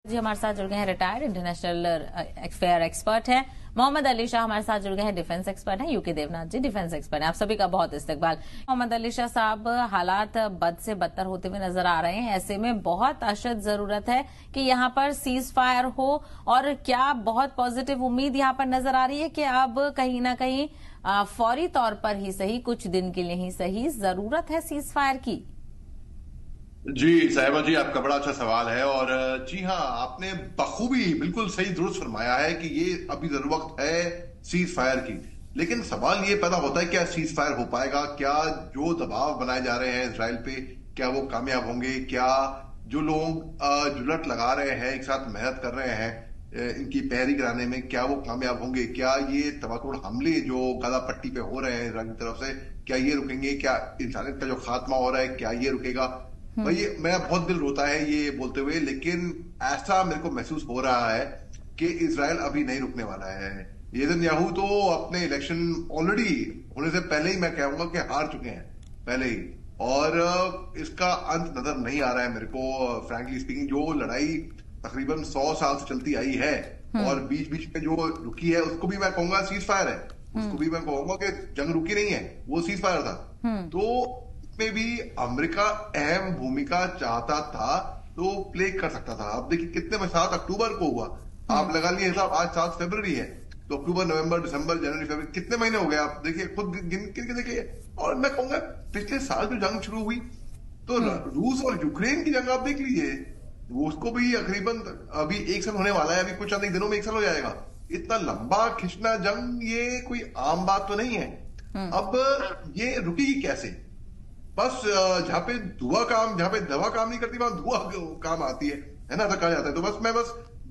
जी हमारे साथ जुड़ गए हैं रिटायर्ड इंटरनेशनल अफेयर एक्सपर्ट हैं मोहम्मद अली शाह। हमारे साथ जुड़ गए हैं डिफेंस एक्सपर्ट हैं यूके देवनाथ जी, डिफेंस एक्सपर्ट हैं। आप सभी का बहुत इस्तकबाल। मोहम्मद अली शाह साहब, हालात बद से बदतर होते हुए नजर आ रहे हैं, ऐसे में बहुत अशद जरूरत है कि यहाँ पर सीज फायर हो, और क्या बहुत पॉजिटिव उम्मीद यहाँ पर नजर आ रही है कि अब कहीं ना कहीं फौरी तौर पर ही सही, कुछ दिन के लिए ही सही, जरूरत है सीज फायर की। जी साहिबा जी, आपका बड़ा अच्छा सवाल है। और जी हाँ, आपने बखूबी बिल्कुल सही दुरुस्त फरमाया है कि ये अभी जरूर वक्त है सीज फायर की। लेकिन सवाल ये पैदा होता है, क्या सीज फायर हो पाएगा? क्या जो दबाव बनाए जा रहे हैं इसराइल पे, क्या वो कामयाब होंगे? क्या जो लोग जुलट लगा रहे हैं, एक साथ मेहनत कर रहे हैं इनकी पैरवी कराने में, क्या वो कामयाब होंगे? क्या ये तबादुल हमले जो गाजा पट्टी पे हो रहे हैं इसराइल की तरफ से, क्या ये रुकेंगे? क्या इंसानियत का जो खात्मा हो रहा है, क्या ये रुकेगा? भाई मैं बहुत दिल रोता है ये बोलते हुए, लेकिन ऐसा मेरे को महसूस हो रहा है कि इजराइल अभी नहीं रुकने वाला है। नेतन्याहू तो अपने इलेक्शन ऑलरेडी होने से पहले ही मैं कहूंगा कि हार चुके हैं पहले ही, और इसका अंत नजर नहीं आ रहा है मेरे को। फ्रैंकली स्पीकिंग, जो लड़ाई तकरीबन 100 साल से चलती आई है और बीच बीच में जो रुकी है, उसको भी मैं कहूंगा सीज फायर है। उसको भी मैं कहूंगा कि जंग रुकी नहीं है, वो सीज फायर था। तो में भी अमेरिका अहम भूमिका चाहता था तो प्ले कर सकता था। अब देखिए कितने में 7 अक्टूबर को हुआ, आप लगा लिए हिसाब, आज 7 फरवरी है, तो अक्टूबर, नवंबर, दिसंबर, जनवरी, फरवरी, कितने महीने हो गए आप देखिए, खुद गिन के देखिए। और मैं कहूंगा पिछले साल जो जंग शुरू हुई, तो रूस और यूक्रेन की जंग आप देख लीजिए, वो उसको भी तकरीबन अभी 1 साल होने वाला है, अभी कुछ अंदर दिनों में 1 साल हो जाएगा। इतना लंबा खिंचना जंग, ये कोई आम बात तो नहीं है। अब ये रुकेगी कैसे? बस जहां पे दवा काम नहीं करती, वहां दुआ काम आती है ना, ऐसा कहा जाता है। तो बस मैं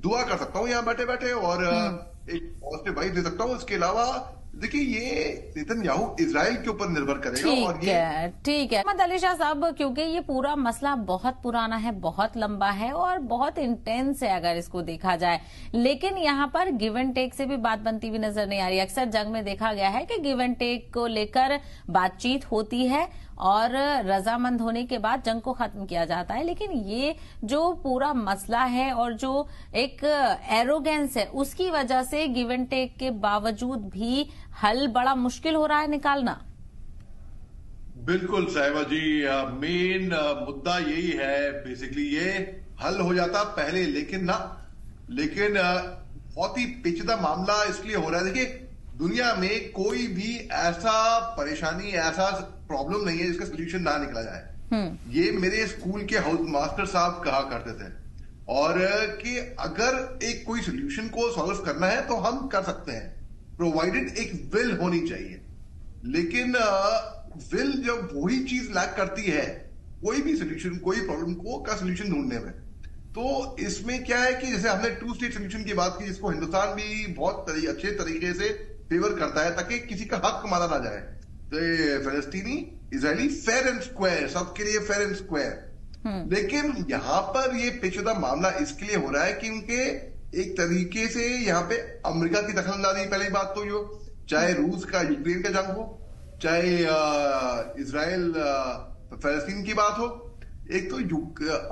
दुआ कर सकता हूँ यहाँ बैठे बैठे, और एक पॉजिटिव वाइब दे सकता हूँ। इसके अलावा देखिए, ये नेतन्याहू इजराइल के ऊपर निर्भर करेगा। और ये ठीक है मोहम्मद अली शाह साहब, क्योंकि ये पूरा मसला बहुत पुराना है, बहुत लंबा है और बहुत इंटेंस है अगर इसको देखा जाए, लेकिन यहाँ पर गिव एंड टेक से भी बात बनती हुई नजर नहीं आ रही। अक्सर जंग में देखा गया है कि गिव एंड टेक को लेकर बातचीत होती है और रजामंद होने के बाद जंग को खत्म किया जाता है, लेकिन ये जो पूरा मसला है और जो एक एरोगेंस है, उसकी वजह से गिव एंड टेक के बावजूद भी हल बड़ा मुश्किल हो रहा है निकालना। बिल्कुल साहिबा जी, मेन मुद्दा यही है। बेसिकली ये हल हो जाता पहले, लेकिन बहुत ही पेचीदा मामला इसलिए हो रहा है। देखिए, दुनिया में कोई भी ऐसा परेशानी, ऐसा प्रॉब्लम नहीं है जिसका सोल्यूशन ना निकला जाए। ये मेरे स्कूल के हाउस मास्टर साहब कहा करते थे, और कि अगर एक कोई सोल्यूशन को सॉल्व करना है तो हम कर सकते हैं, प्रोवाइडेड एक विल होनी चाहिए। लेकिन विल जब वही चीज लैक करती है कोई भी सोल्यूशन, कोई प्रॉब्लम को का सोल्यूशन ढूंढने में, तो इसमें क्या है कि जैसे हमने 2 स्टेट सोल्यूशन की बात की, जिसको हिंदुस्तान भी बहुत अच्छे तरीके से फेवर करता है ताकि किसी का हक मारा ना जाए। तो फलस्तीनी इजरायली फेयर एंड स्क्वायर, सबके लिए फेयर एंड स्क्वायर। लेकिन यहां पर ये पेचीदा मामला इसके लिए हो रहा है कि उनके एक तरीके से यहाँ पे अमेरिका की दखलंदाजी, पहली बात तो यो, चाहे रूस का यूक्रेन का जंग हो, चाहे इजराइल फलस्तीन की बात हो, एक तो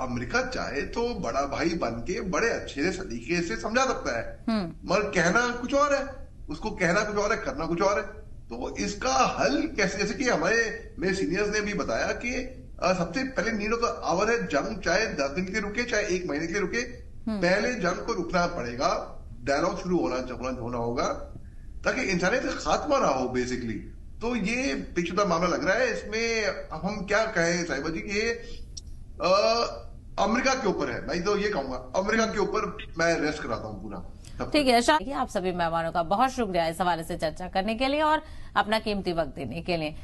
अमेरिका चाहे तो बड़ा भाई बन के बड़े अच्छे तरीके से समझा सकता है, मगर कहना कुछ और है, उसको कहना कुछ और है, करना कुछ और है। तो इसका हल कैसे? जैसे कि मेरे सीनियर्स ने भी बताया कि सबसे पहले नीड ऑफ द आवर है जंग, चाहे 10 दिन के लिए रुके, चाहे 1 महीने के लिए रुके, पहले जंग को रुकना पड़ेगा, डायलॉग शुरू होना होगा, ताकि इंसानियत का खात्मा ना हो बेसिकली। तो ये पेचीदा मामला लग रहा है। इसमें अब हम क्या कहें साहिबा जी, ये अमेरिका के ऊपर है। मैं तो ये कहूंगा अमेरिका के ऊपर मैं रेस्ट कराता हूँ पूरा। ठीक है, आप सभी मेहमानों का बहुत शुक्रिया इस हवाले से चर्चा करने के लिए और अपना कीमती वक्त देने के लिए।